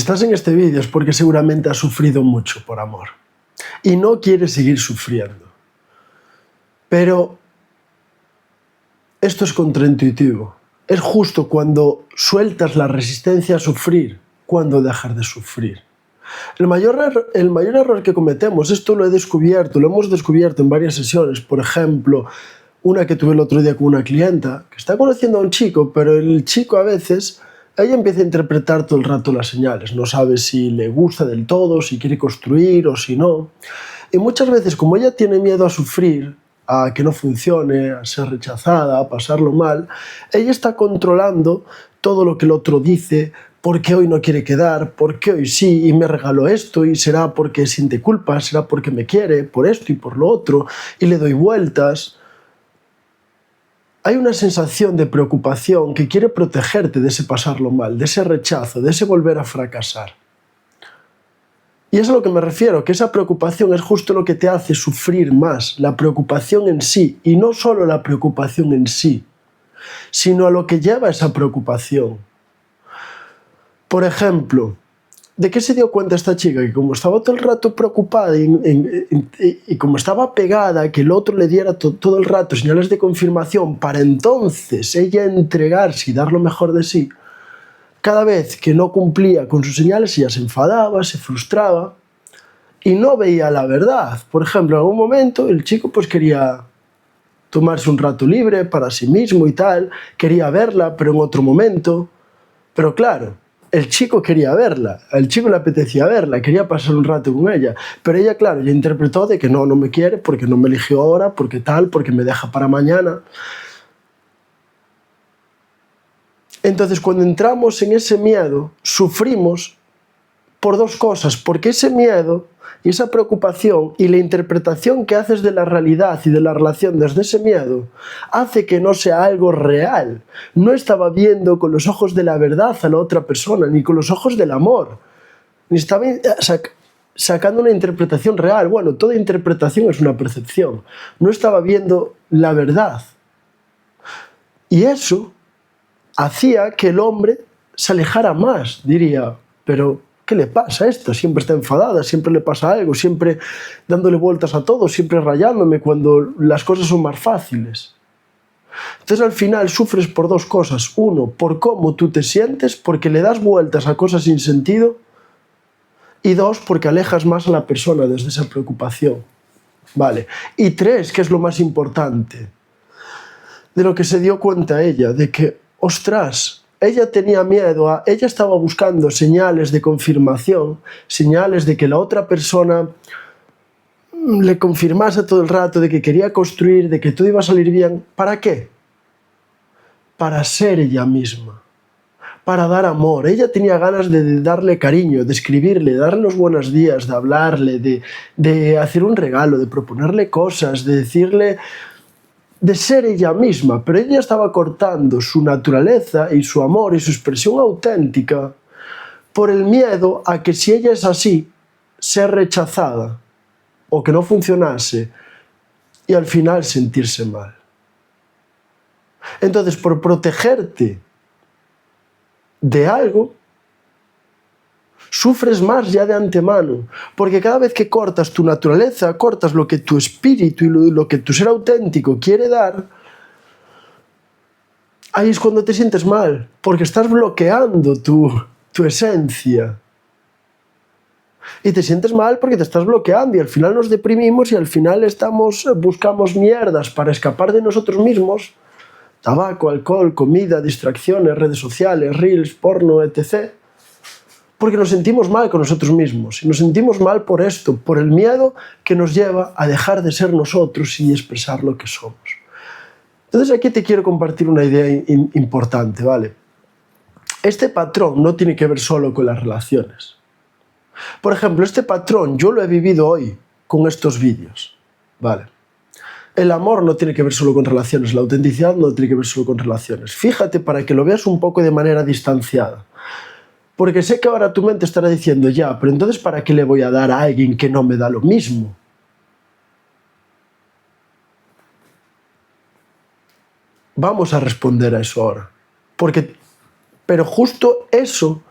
estás en este vídeo es porque seguramente has sufrido mucho por amor y no quieres seguir sufriendo. Pero esto es contraintuitivo. Es justo cuando sueltas la resistencia a sufrir, cuando dejas de sufrir. El mayor error que cometemos, esto lo hemos descubierto en varias sesiones. Por ejemplo, una que tuve el otro día con una clienta que está conociendo a un chico, pero el chico a veces, ella empieza a interpretar todo el rato las señales. No sabe si le gusta del todo, si quiere construir o si no. Y muchas veces, como ella tiene miedo a sufrir, a que no funcione, a ser rechazada, a pasarlo mal, ella está controlando todo lo que el otro dice, por qué hoy no quiere quedar, por qué hoy sí, y me regaló esto, y será porque siente culpa, será porque me quiere, por esto y por lo otro, y le doy vueltas. Hay una sensación de preocupación que quiere protegerte de ese pasarlo mal, de ese rechazo, de ese volver a fracasar. Y es a lo que me refiero, que esa preocupación es justo lo que te hace sufrir más, la preocupación en sí, y no solo la preocupación en sí, sino a lo que lleva esa preocupación. Por ejemplo, ¿de qué se dio cuenta esta chica? Que como estaba todo el rato preocupada y como estaba pegada a que el otro le diera todo el rato señales de confirmación para entonces ella entregarse y dar lo mejor de sí, cada vez que no cumplía con sus señales ella se enfadaba, se frustraba y no veía la verdad. Por ejemplo, en algún momento el chico pues quería tomarse un rato libre para sí mismo y tal, quería verla, pero en otro momento. Pero claro, el chico quería verla, al chico le apetecía verla, quería pasar un rato con ella, pero ella, claro, ya interpretó de que no me quiere, porque no me eligió ahora, porque tal, porque me deja para mañana. Entonces, cuando entramos en ese miedo, sufrimos por dos cosas, porque ese miedo y esa preocupación y la interpretación que haces de la realidad y de la relación desde ese miedo hace que no sea algo real. No estaba viendo con los ojos de la verdad a la otra persona, ni con los ojos del amor, ni estaba sacando una interpretación real. Bueno, toda interpretación es una percepción. No estaba viendo la verdad. Y eso hacía que el hombre se alejara más, diría, pero ¿qué le pasa a esta? Siempre está enfadada, siempre le pasa algo, siempre dándole vueltas a todo, siempre rayándome cuando las cosas son más fáciles. Entonces al final sufres por dos cosas. Uno, por cómo tú te sientes, porque le das vueltas a cosas sin sentido. Y dos, porque alejas más a la persona desde esa preocupación. Vale. Y tres, que es lo más importante, de lo que se dio cuenta ella, de que, ostras, ella tenía miedo, ella estaba buscando señales de confirmación, señales de que la otra persona le confirmase todo el rato, de que quería construir, de que todo iba a salir bien. ¿Para qué? Para ser ella misma, para dar amor. Ella tenía ganas de darle cariño, de escribirle, de darle los buenos días, de hablarle, de hacer un regalo, de proponerle cosas, de decirle, de ser ella misma, pero ella estaba cortando su naturaleza y su amor y su expresión auténtica por el miedo a que si ella es así, ser rechazada o que no funcionase y al final sentirse mal. Entonces, por protegerte de algo, sufres más ya de antemano, porque cada vez que cortas tu naturaleza, cortas lo que tu espíritu y lo que tu ser auténtico quiere dar, ahí es cuando te sientes mal, porque estás bloqueando tu esencia. Y te sientes mal porque te estás bloqueando y al final nos deprimimos y al final buscamos mierdas para escapar de nosotros mismos, tabaco, alcohol, comida, distracciones, redes sociales, reels, porno, etc., porque nos sentimos mal con nosotros mismos, y nos sentimos mal por esto, por el miedo que nos lleva a dejar de ser nosotros y expresar lo que somos. Entonces aquí te quiero compartir una idea importante, ¿vale? Este patrón no tiene que ver solo con las relaciones. Por ejemplo, este patrón yo lo he vivido hoy con estos vídeos, ¿vale? El amor no tiene que ver solo con relaciones, la autenticidad no tiene que ver solo con relaciones. Fíjate para que lo veas un poco de manera distanciada. Porque sé que ahora tu mente estará diciendo, ya, pero entonces ¿para qué le voy a dar a alguien que no me da lo mismo? Vamos a responder a eso ahora. Pero justo eso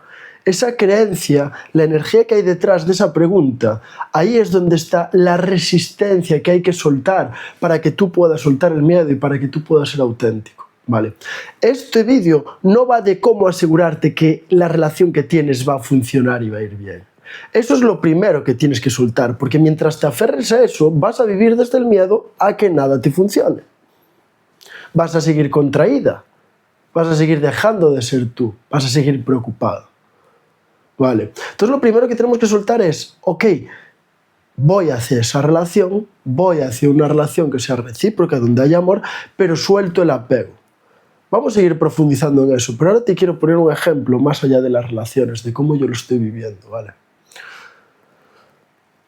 esa creencia, la energía que hay detrás de esa pregunta, ahí es donde está la resistencia que hay que soltar para que tú puedas soltar el miedo y para que tú puedas ser auténtico. Vale. Este vídeo no va de cómo asegurarte que la relación que tienes va a funcionar y va a ir bien. Eso es lo primero que tienes que soltar, porque mientras te aferres a eso, vas a vivir desde el miedo a que nada te funcione. Vas a seguir contraída, vas a seguir dejando de ser tú, vas a seguir preocupado. Vale. Entonces lo primero que tenemos que soltar es, ok, voy hacia esa relación, voy hacia una relación que sea recíproca, donde haya amor, pero suelto el apego. Vamos a seguir profundizando en eso, pero ahora te quiero poner un ejemplo más allá de las relaciones, de cómo yo lo estoy viviendo, ¿vale?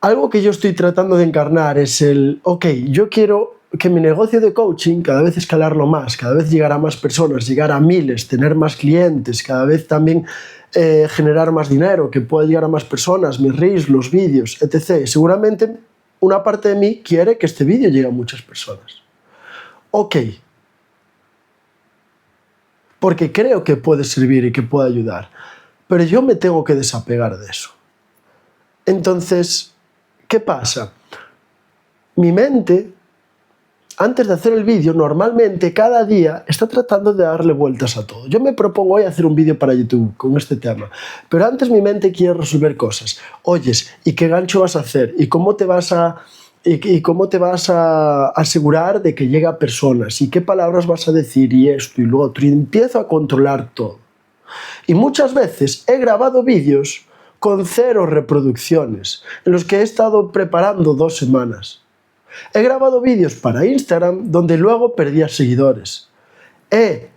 Algo que yo estoy tratando de encarnar es el, ok, yo quiero que mi negocio de coaching cada vez escalarlo más, cada vez llegar a más personas, llegar a miles, tener más clientes, cada vez también generar más dinero, que pueda llegar a más personas, mis reels, los vídeos, etc. Seguramente una parte de mí quiere que este vídeo llegue a muchas personas. Ok. Porque creo que puede servir y que puede ayudar, pero yo me tengo que desapegar de eso. Entonces, ¿qué pasa? Mi mente, antes de hacer el vídeo, normalmente cada día está tratando de darle vueltas a todo. Yo me propongo hoy hacer un vídeo para YouTube con este tema, pero antes mi mente quiere resolver cosas. Oyes, ¿y qué gancho vas a hacer? ¿Y cómo te vas a asegurar de que llegue a personas? ¿Y qué palabras vas a decir? Y esto y lo otro. Y empiezo a controlar todo. Y muchas veces he grabado vídeos con 0 reproducciones, en los que he estado preparando 2 semanas. He grabado vídeos para Instagram donde luego perdía seguidores. He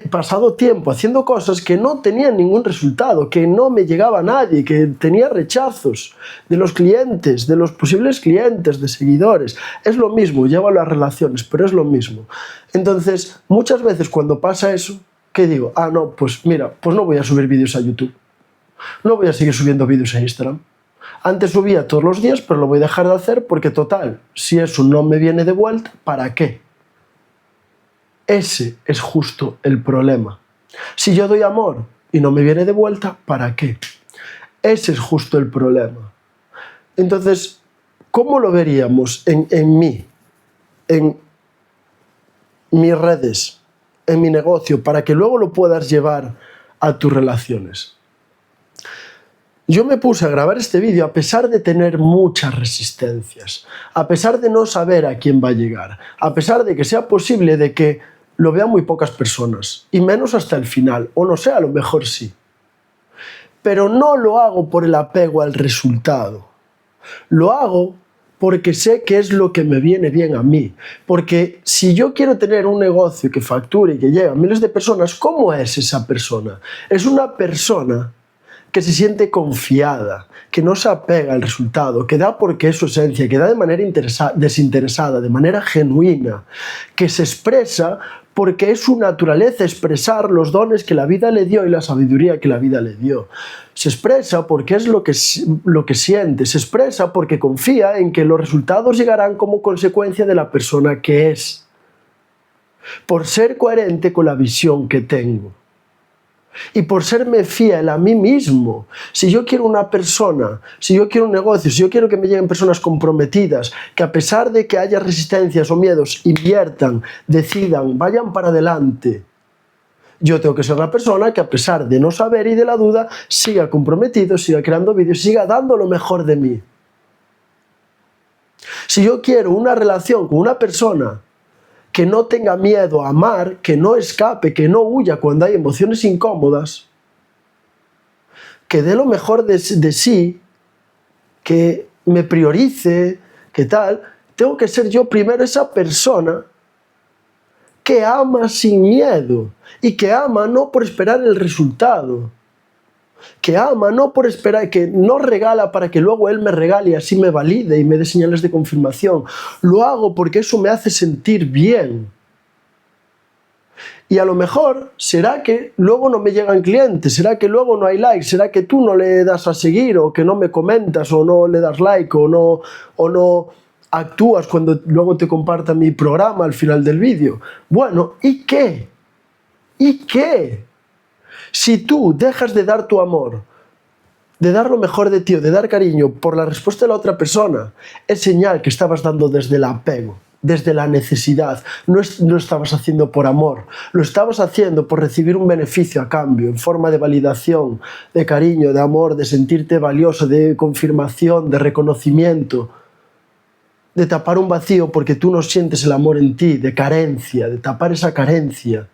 pasado tiempo haciendo cosas que no tenían ningún resultado, que no me llegaba a nadie, que tenía rechazos de los clientes, de los posibles clientes, de seguidores. Es lo mismo, llevo a las relaciones, pero es lo mismo. Entonces, muchas veces cuando pasa eso, ¿qué digo? Ah, no, pues mira, pues no voy a subir vídeos a YouTube. No voy a seguir subiendo vídeos a Instagram. Antes subía todos los días, pero lo voy a dejar de hacer porque, total, si eso no me viene de vuelta, ¿para qué? Ese es justo el problema. Si yo doy amor y no me viene de vuelta, ¿para qué? Ese es justo el problema. Entonces, ¿cómo lo veríamos en mí, en mis redes, en mi negocio, para que luego lo puedas llevar a tus relaciones? Yo me puse a grabar este vídeo a pesar de tener muchas resistencias, a pesar de no saber a quién va a llegar, a pesar de que sea posible de que lo vean muy pocas personas, y menos hasta el final, o no sé, a lo mejor sí. Pero no lo hago por el apego al resultado. Lo hago porque sé que es lo que me viene bien a mí. Porque si yo quiero tener un negocio que facture y que llegue a miles de personas, ¿cómo es esa persona? Es una persona que se siente confiada, que no se apega al resultado, que da porque es su esencia, que da de manera desinteresada, de manera genuina, que se expresa porque es su naturaleza expresar los dones que la vida le dio y la sabiduría que la vida le dio. Se expresa porque es lo que siente, se expresa porque confía en que los resultados llegarán como consecuencia de la persona que es, por ser coherente con la visión que tengo. Y por serme fiel a mí mismo. Si yo quiero una persona, si yo quiero un negocio, si yo quiero que me lleguen personas comprometidas, que a pesar de que haya resistencias o miedos, inviertan, decidan, vayan para adelante, yo tengo que ser la persona que, a pesar de no saber y de la duda, siga comprometido, siga creando vídeos, siga dando lo mejor de mí. Si yo quiero una relación con una persona que no tenga miedo a amar, que no escape, que no huya cuando hay emociones incómodas, que dé lo mejor de sí, que me priorice, que tal, tengo que ser yo primero esa persona que ama sin miedo y que ama no por esperar el resultado, que ama no por esperar, que no regala para que luego él me regale y así me valide y me dé señales de confirmación. Lo hago porque eso me hace sentir bien. Y a lo mejor será que luego no me llegan clientes, será que luego no hay likes, será que tú no le das a seguir, o que no me comentas, o no le das like, o no actúas cuando luego te comparta mi programa al final del vídeo. Bueno, ¿y qué? ¿Y qué? Si tú dejas de dar tu amor, de dar lo mejor de ti o de dar cariño por la respuesta de la otra persona, es señal que estabas dando desde el apego, desde la necesidad. No lo estabas haciendo por amor, lo estabas haciendo por recibir un beneficio a cambio, en forma de validación, de cariño, de amor, de sentirte valioso, de confirmación, de reconocimiento, de tapar un vacío porque tú no sientes el amor en ti, de carencia, de tapar esa carencia.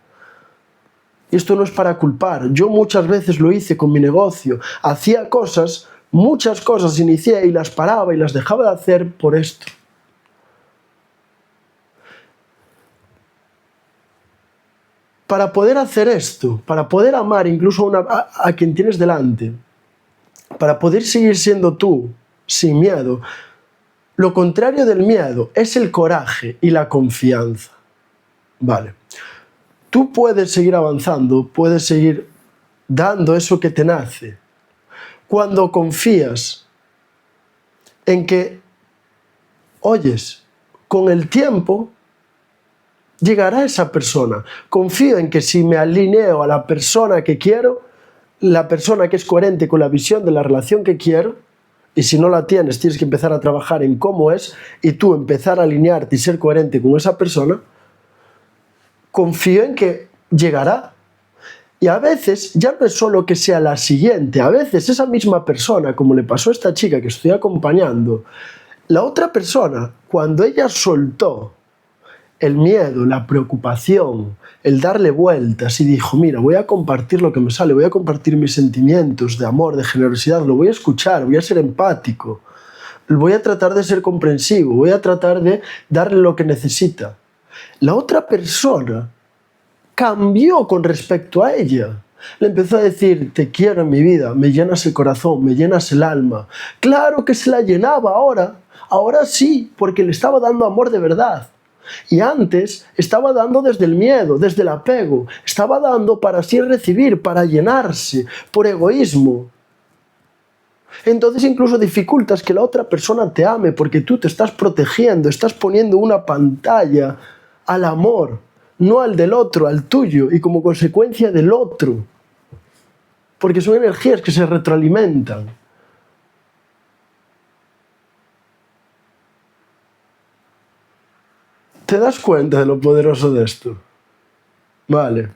Y esto no es para culpar. Yo muchas veces lo hice con mi negocio. Hacía cosas, muchas cosas inicié y las paraba y las dejaba de hacer por esto. Para poder hacer esto, para poder amar incluso a quien tienes delante, para poder seguir siendo tú, sin miedo, lo contrario del miedo es el coraje y la confianza. Vale. Tú puedes seguir avanzando, puedes seguir dando eso que te nace, cuando confías en que, oyes, con el tiempo llegará esa persona. Confío en que si me alineo a la persona que quiero, la persona que es coherente con la visión de la relación que quiero, y si no la tienes, tienes que empezar a trabajar en cómo es, y tú empezar a alinearte y ser coherente con esa persona, confío en que llegará. Y a veces ya no es solo que sea la siguiente, a veces esa misma persona, como le pasó a esta chica que estoy acompañando, la otra persona, cuando ella soltó el miedo, la preocupación, el darle vueltas y dijo, mira, voy a compartir lo que me sale, voy a compartir mis sentimientos de amor, de generosidad, lo voy a escuchar, voy a ser empático, voy a tratar de ser comprensivo, voy a tratar de darle lo que necesita. La otra persona cambió con respecto a ella. Le empezó a decir, te quiero en mi vida, me llenas el corazón, me llenas el alma. Claro que se la llenaba ahora sí, porque le estaba dando amor de verdad. Y antes estaba dando desde el miedo, desde el apego, estaba dando para así recibir, para llenarse, por egoísmo. Entonces incluso dificultas que la otra persona te ame porque tú te estás protegiendo, estás poniendo una pantalla al amor, no al del otro, al tuyo, y como consecuencia del otro. Porque son energías que se retroalimentan. ¿Te das cuenta de lo poderoso de esto? Vale.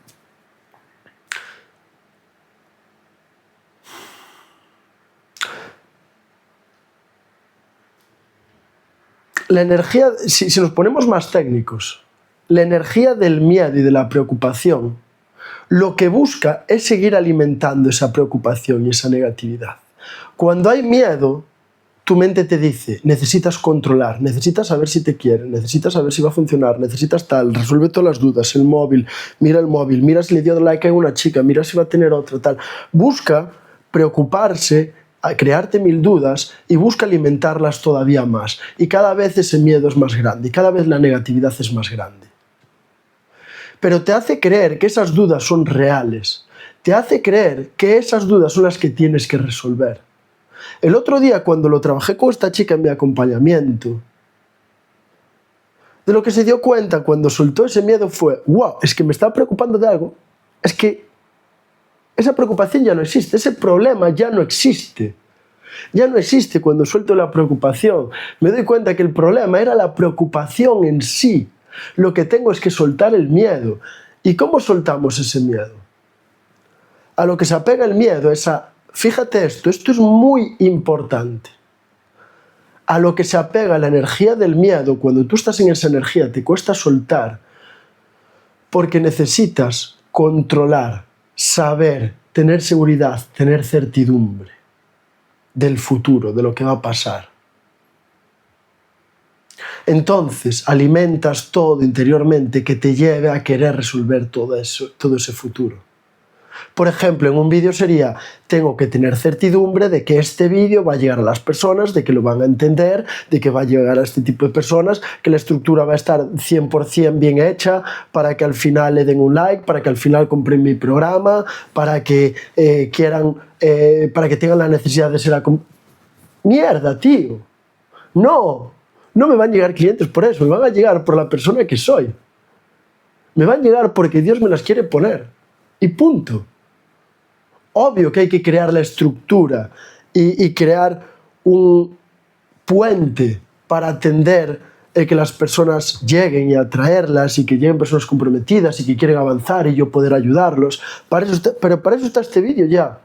La energía, si nos ponemos más técnicos, la energía del miedo y de la preocupación, lo que busca es seguir alimentando esa preocupación y esa negatividad. Cuando hay miedo, tu mente te dice, necesitas controlar, necesitas saber si te quieren, necesitas saber si va a funcionar, necesitas tal, resuelve todas las dudas, el móvil, mira si le dio like a una chica, mira si va a tener otra, tal. Busca preocuparse, a crearte mil dudas y busca alimentarlas todavía más. Y cada vez ese miedo es más grande y cada vez la negatividad es más grande. Pero te hace creer que esas dudas son reales. Te hace creer que esas dudas son las que tienes que resolver. El otro día, cuando lo trabajé con esta chica en mi acompañamiento, de lo que se dio cuenta cuando soltó ese miedo fue, wow, es que me estaba preocupando de algo, es que esa preocupación ya no existe, ese problema ya no existe. Ya no existe cuando suelto la preocupación. Me doy cuenta que el problema era la preocupación en sí. Lo que tengo es que soltar el miedo. ¿Y cómo soltamos ese miedo? A lo que se apega el miedo es a... Fíjate esto es muy importante. A lo que se apega la energía del miedo, cuando tú estás en esa energía, te cuesta soltar, porque necesitas controlar, saber, tener seguridad, tener certidumbre del futuro, de lo que va a pasar. Entonces alimentas todo interiormente que te lleve a querer resolver todo ese futuro. Por ejemplo, en un vídeo sería, tengo que tener certidumbre de que este vídeo va a llegar a las personas, de que lo van a entender, de que va a llegar a este tipo de personas, que la estructura va a estar 100% bien hecha, para que al final le den un like, para que al final compren mi programa, para que para que tengan la necesidad de ser ¡Mierda, tío! No me van a llegar clientes por eso, me van a llegar por la persona que soy. Me van a llegar porque Dios me las quiere poner. Y punto. Obvio que hay que crear la estructura y crear un puente para atender el que las personas lleguen y atraerlas y que lleguen personas comprometidas y que quieren avanzar y yo poder ayudarlos. Pero para eso está este vídeo ya.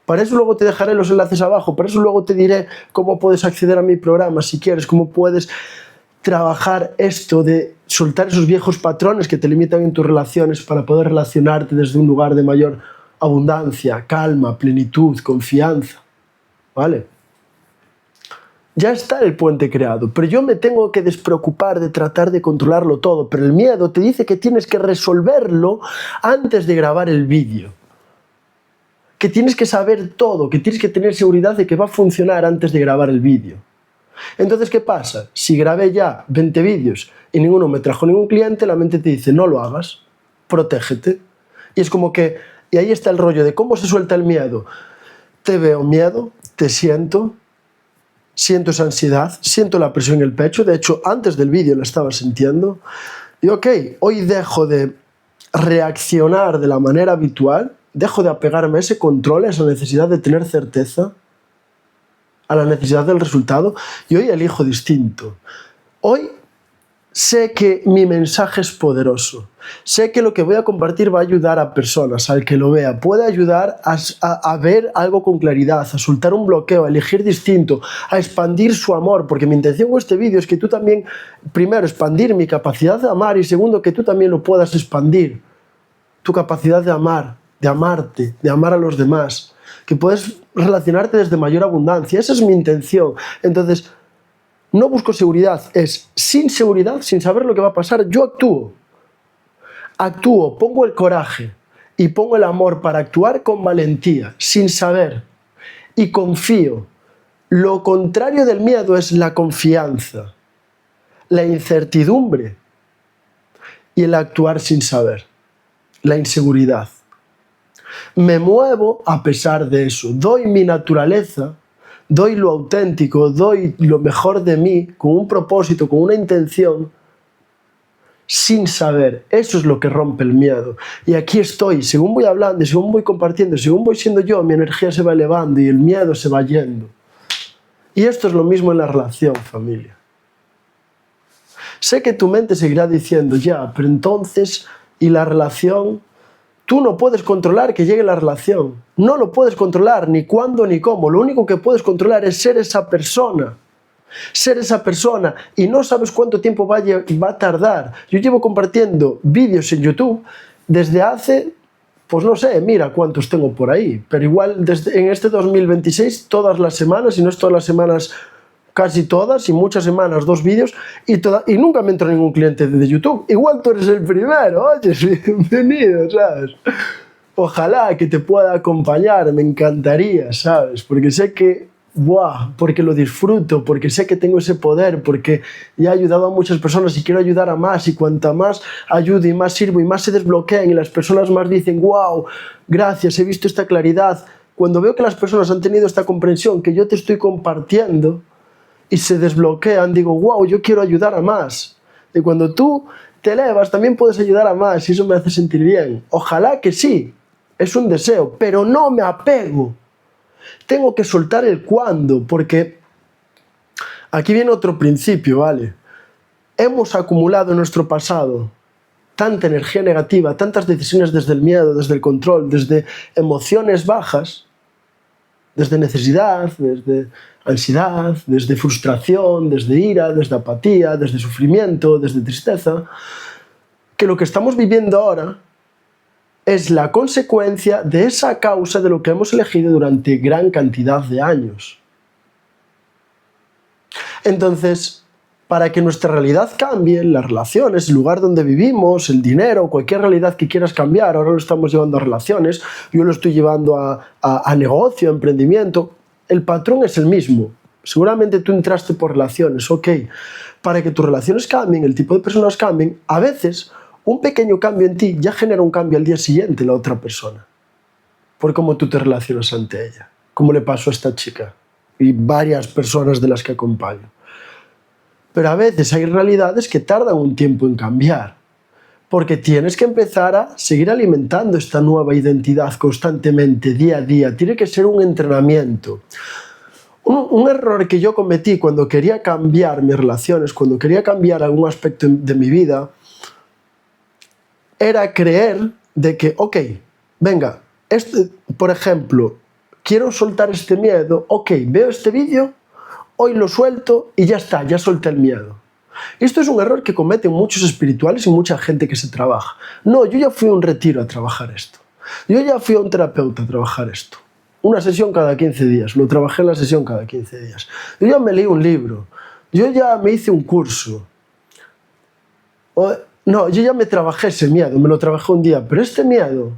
Para eso luego te dejaré los enlaces abajo, para eso luego te diré cómo puedes acceder a mi programa si quieres, cómo puedes trabajar esto de soltar esos viejos patrones que te limitan en tus relaciones para poder relacionarte desde un lugar de mayor abundancia, calma, plenitud, confianza. ¿Vale? Ya está el puente creado, pero yo me tengo que despreocupar de tratar de controlarlo todo, pero el miedo te dice que tienes que resolverlo antes de grabar el vídeo. Que tienes que saber todo, que tienes que tener seguridad de que va a funcionar antes de grabar el vídeo. Entonces, ¿qué pasa? Si grabé ya 20 vídeos y ninguno me trajo ningún cliente, la mente te dice, no lo hagas, protégete. Y es como que, y ahí está el rollo de cómo se suelta el miedo. Te veo miedo, te siento esa ansiedad, siento la presión en el pecho, de hecho, antes del vídeo la estaba sintiendo. Y ok, hoy dejo de reaccionar de la manera habitual, dejo de apegarme a ese control, a esa necesidad de tener certeza, a la necesidad del resultado, y hoy elijo distinto. Hoy sé que mi mensaje es poderoso, sé que lo que voy a compartir va a ayudar a personas, al que lo vea, puede ayudar a ver algo con claridad, a soltar un bloqueo, a elegir distinto, a expandir su amor, porque mi intención con este vídeo es que tú también, primero, expandir mi capacidad de amar y segundo, que tú también lo puedas expandir, tu capacidad de amar, de amarte, de amar a los demás, que puedes relacionarte desde mayor abundancia. Esa es mi intención. Entonces, no busco seguridad, es sin seguridad, sin saber lo que va a pasar, yo actúo. Actúo, pongo el coraje y pongo el amor para actuar con valentía, sin saber. Y confío. Lo contrario del miedo es la confianza, la incertidumbre y el actuar sin saber, la inseguridad. Me muevo a pesar de eso, doy mi naturaleza, doy lo auténtico, doy lo mejor de mí, con un propósito, con una intención, sin saber. Eso es lo que rompe el miedo. Y aquí estoy, según voy hablando, según voy compartiendo, según voy siendo yo, mi energía se va elevando y el miedo se va yendo. Y esto es lo mismo en la relación, familia. Sé que tu mente seguirá diciendo, ya, pero entonces, ¿y la relación? Tú no puedes controlar que llegue la relación. No lo puedes controlar ni cuándo ni cómo. Lo único que puedes controlar es ser esa persona. Ser esa persona. Y no sabes cuánto tiempo va a tardar. Yo llevo compartiendo vídeos en YouTube desde hace, pues no sé, mira cuántos tengo por ahí. Pero igual en este 2026, todas las semanas, si no es todas las semanas, casi todas, y muchas semanas, 2 vídeos, y nunca me entró ningún cliente de YouTube. Igual tú eres el primero, oye, bienvenido, ¿sabes? Ojalá que te pueda acompañar, me encantaría, ¿sabes? Porque sé que, porque lo disfruto, porque sé que tengo ese poder, porque ya he ayudado a muchas personas y quiero ayudar a más, y cuanta más ayudo y más sirvo y más se desbloquean y las personas más dicen, wow, gracias, he visto esta claridad. Cuando veo que las personas han tenido esta comprensión que yo te estoy compartiendo, y se desbloquean, digo, wow, yo quiero ayudar a más. Y cuando tú te elevas, también puedes ayudar a más, y eso me hace sentir bien. Ojalá que sí, es un deseo, pero no me apego. Tengo que soltar el cuándo, porque aquí viene otro principio, ¿vale? Hemos acumulado en nuestro pasado tanta energía negativa, tantas decisiones desde el miedo, desde el control, desde emociones bajas, desde necesidad, desde ansiedad, desde frustración, desde ira, desde apatía, desde sufrimiento, desde tristeza, que lo que estamos viviendo ahora es la consecuencia de esa causa de lo que hemos elegido durante gran cantidad de años. Entonces, para que nuestra realidad cambie, las relaciones, el lugar donde vivimos, el dinero, cualquier realidad que quieras cambiar, ahora lo estamos llevando a relaciones, yo lo estoy llevando a negocio, a emprendimiento, el patrón es el mismo. Seguramente tú entraste por relaciones, ok. Para que tus relaciones cambien, el tipo de personas cambien, a veces un pequeño cambio en ti ya genera un cambio al día siguiente en la otra persona. Por cómo tú te relacionas ante ella. Como le pasó a esta chica y varias personas de las que acompaño. Pero a veces hay realidades que tardan un tiempo en cambiar. porque tienes que empezar a seguir alimentando esta nueva identidad constantemente, día a día. Tiene que ser un entrenamiento. Un error que yo cometí cuando quería cambiar mis relaciones, cuando quería cambiar algún aspecto de mi vida, era creer de que, ok, venga, por ejemplo, quiero soltar este miedo, ok, veo este vídeo, hoy lo suelto y ya está, ya solté el miedo. Esto es un error que cometen muchos espirituales y mucha gente que se trabaja. No, yo ya fui a un retiro a trabajar esto. Yo ya fui a un terapeuta a trabajar esto. Una sesión cada 15 días, lo trabajé en la sesión cada 15 días. Yo ya me leí un libro, yo ya me hice un curso. No, yo ya me trabajé ese miedo, me lo trabajé un día, pero este miedo,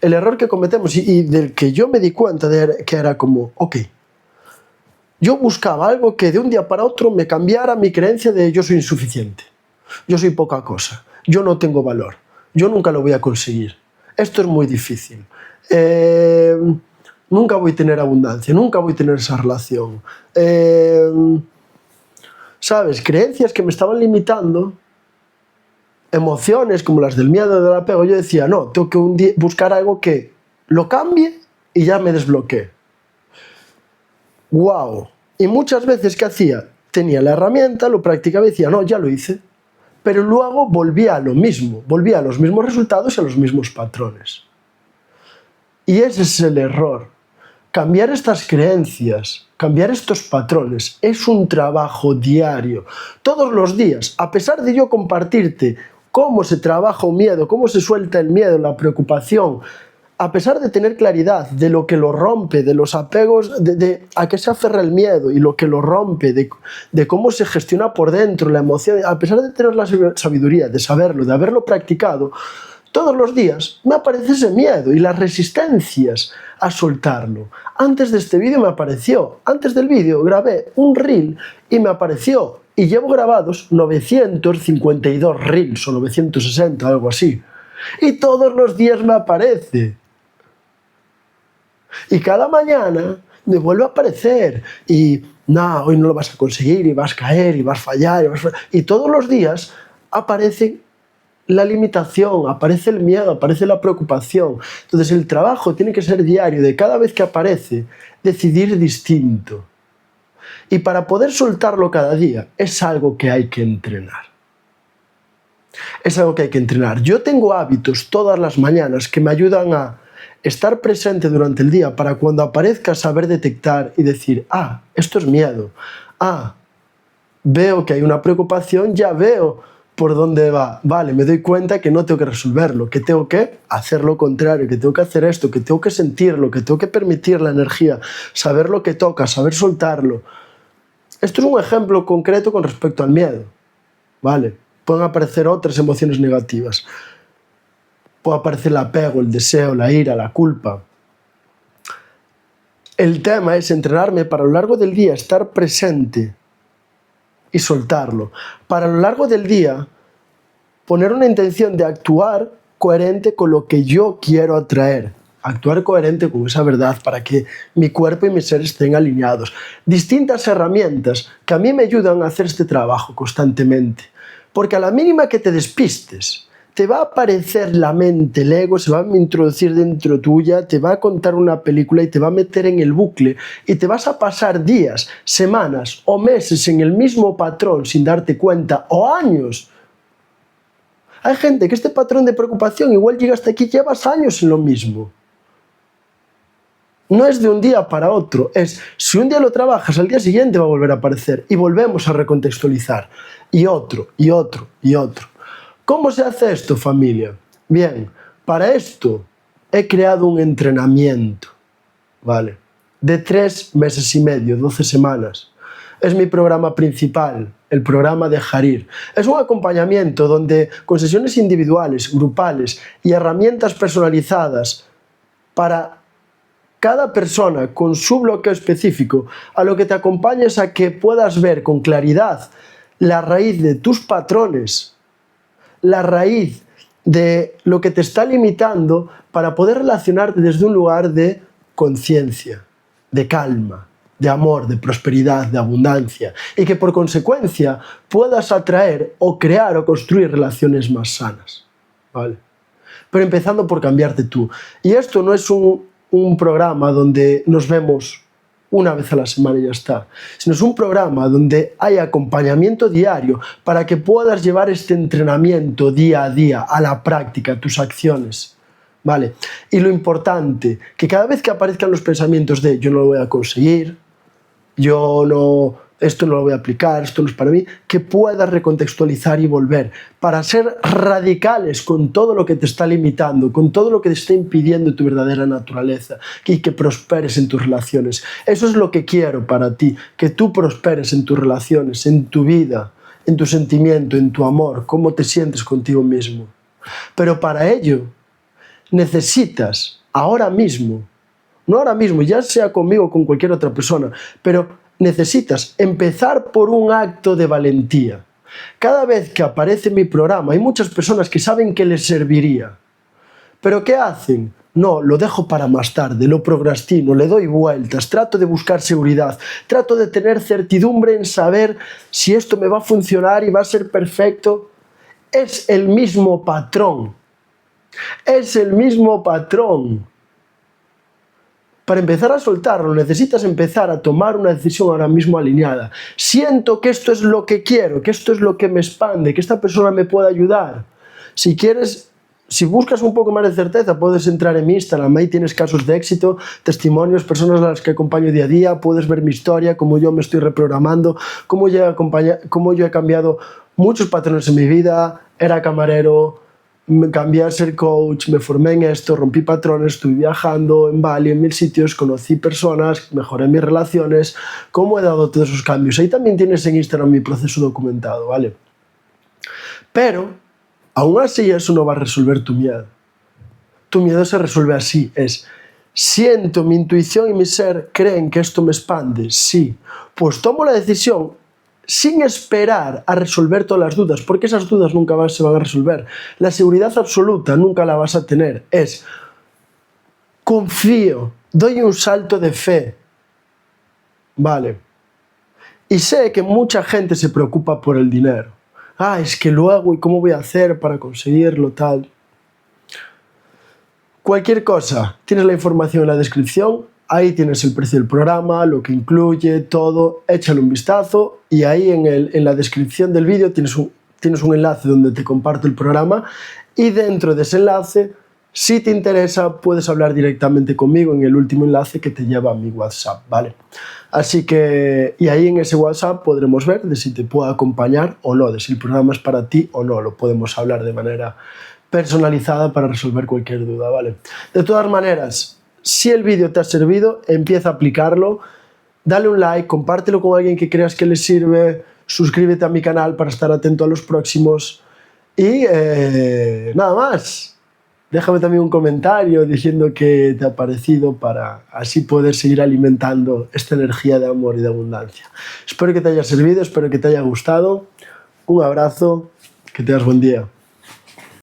el error que cometemos y del que yo me di cuenta de que era como, ok, yo buscaba algo que de un día para otro me cambiara mi creencia de yo soy insuficiente, yo soy poca cosa, yo no tengo valor, yo nunca lo voy a conseguir, esto es muy difícil. Nunca voy a tener abundancia, nunca voy a tener esa relación. ¿Sabes? Creencias que me estaban limitando, emociones como las del miedo, del apego. Yo decía, no, tengo que buscar algo que lo cambie y ya me desbloqueé. ¡Wow! Y muchas veces, ¿qué hacía? Tenía la herramienta, lo practicaba y decía, no, ya lo hice. Pero luego volvía a lo mismo, volvía a los mismos resultados y a los mismos patrones. Y ese es el error. Cambiar estas creencias, cambiar estos patrones, es un trabajo diario. Todos los días, a pesar de yo compartirte cómo se trabaja un miedo, cómo se suelta el miedo, la preocupación, a pesar de tener claridad de lo que lo rompe, de los apegos, a qué se aferra el miedo y lo que lo rompe, de cómo se gestiona por dentro la emoción, a pesar de tener la sabiduría, de saberlo, de haberlo practicado, todos los días me aparece ese miedo y las resistencias a soltarlo. Antes de este vídeo me apareció, antes del vídeo grabé un reel y me apareció. Y llevo grabados 952 reels o 960, algo así. Y todos los días me aparece. Y cada mañana me vuelve a aparecer. Y no, hoy no lo vas a conseguir y vas a caer y vas a fallar. Y todos los días aparece la limitación, aparece el miedo, aparece la preocupación. Entonces el trabajo tiene que ser diario, de cada vez que aparece, decidir distinto. Y para poder soltarlo cada día es algo que hay que entrenar. Es algo que hay que entrenar. Yo tengo hábitos todas las mañanas que me ayudan a estar presente durante el día para cuando aparezca saber detectar y decir, ah, esto es miedo. Ah, veo que hay una preocupación, ya veo por dónde va. Vale, me doy cuenta que no tengo que resolverlo, que tengo que hacer lo contrario, que tengo que hacer esto, que tengo que sentirlo, que tengo que permitir la energía, saber lo que toca, saber soltarlo. Esto es un ejemplo concreto con respecto al miedo. Vale, pueden aparecer otras emociones negativas. Puede aparecer el apego, el deseo, la ira, la culpa. El tema es entrenarme para a lo largo del día estar presente y soltarlo. Para a lo largo del día poner una intención de actuar coherente con lo que yo quiero atraer. Actuar coherente con esa verdad para que mi cuerpo y mi ser estén alineados. Distintas herramientas que a mí me ayudan a hacer este trabajo constantemente. Porque a la mínima que te despistes, te va a aparecer la mente, el ego, se va a introducir dentro tuya, te va a contar una película y te va a meter en el bucle y te vas a pasar días, semanas o meses en el mismo patrón sin darte cuenta, o años. Hay gente que este patrón de preocupación igual llega hasta aquí, llevas años en lo mismo. No es de un día para otro, es si un día lo trabajas, al día siguiente va a volver a aparecer y volvemos a recontextualizar. Y otro, y otro, y otro. ¿Cómo se hace esto, familia? Bien, para esto he creado un entrenamiento, ¿vale? De 3 meses y medio, 12 semanas. Es mi programa principal, el programa de Harir. Es un acompañamiento donde, con sesiones individuales, grupales y herramientas personalizadas para cada persona con su bloqueo específico, a lo que te acompaña es a que puedas ver con claridad la raíz de tus patrones, la raíz de lo que te está limitando para poder relacionarte desde un lugar de conciencia, de calma, de amor, de prosperidad, de abundancia, y que por consecuencia puedas atraer o crear o construir relaciones más sanas. ¿vale? Pero empezando por cambiarte tú. Y esto no es un programa donde nos vemos una vez a la semana y ya está, sino es un programa donde hay acompañamiento diario para que puedas llevar este entrenamiento día a día a la práctica, a tus acciones, ¿vale? Y lo importante, que cada vez que aparezcan los pensamientos de yo no lo voy a conseguir, esto no lo voy a aplicar, esto no es para mí, que puedas recontextualizar y volver para ser radicales con todo lo que te está limitando, con todo lo que te está impidiendo tu verdadera naturaleza y que prosperes en tus relaciones. Eso es lo que quiero para ti, que tú prosperes en tus relaciones, en tu vida, en tu sentimiento, en tu amor, cómo te sientes contigo mismo. Pero para ello necesitas ahora mismo, no ahora mismo, ya sea conmigo o con cualquier otra persona, pero necesitas empezar por un acto de valentía. Cada vez que aparece mi programa hay muchas personas que saben que les serviría, pero ¿qué hacen? No, lo dejo para más tarde, lo procrastino, le doy vueltas, trato de buscar seguridad, trato de tener certidumbre en saber si esto me va a funcionar y va a ser perfecto. Es el mismo patrón. Es el mismo patrón. Para empezar a soltarlo, necesitas empezar a tomar una decisión ahora mismo alineada. Siento que esto es lo que quiero, que esto es lo que me expande, que esta persona me puede ayudar. Si quieres, si buscas un poco más de certeza, puedes entrar en mi Instagram, ahí tienes casos de éxito, testimonios, personas a las que acompaño día a día, puedes ver mi historia, cómo yo me estoy reprogramando, cómo yo he cambiado muchos patrones en mi vida, era camarero, me cambié a ser coach, me formé en esto, rompí patrones, estuve viajando en Bali, en 1000 sitios, conocí personas, mejoré mis relaciones, cómo he dado todos esos cambios. Ahí también tienes en Instagram mi proceso documentado, ¿vale? Pero, aún así eso no va a resolver tu miedo. Tu miedo se resuelve así, siento, mi intuición y mi ser creen que esto me expande, sí, pues tomo la decisión sin esperar a resolver todas las dudas, porque esas dudas nunca se van a resolver. La seguridad absoluta nunca la vas a tener. Confío, doy un salto de fe. Vale. Y sé que mucha gente se preocupa por el dinero. Es que luego, ¿y cómo voy a hacer para conseguirlo, tal? Cualquier cosa, tienes la información en la descripción. Ahí tienes el precio del programa, lo que incluye, todo, échale un vistazo y ahí en la descripción del vídeo tienes un enlace donde te comparto el programa y dentro de ese enlace, si te interesa, puedes hablar directamente conmigo en el último enlace que te lleva a mi WhatsApp, ¿vale? Así que, y ahí en ese WhatsApp podremos ver de si te puedo acompañar o no, de si el programa es para ti o no, lo podemos hablar de manera personalizada para resolver cualquier duda, ¿vale? De todas maneras, si el vídeo te ha servido, empieza a aplicarlo, dale un like, compártelo con alguien que creas que le sirve, suscríbete a mi canal para estar atento a los próximos y nada más. Déjame también un comentario diciendo qué te ha parecido para así poder seguir alimentando esta energía de amor y de abundancia. Espero que te haya servido, espero que te haya gustado. Un abrazo, que tengas buen día.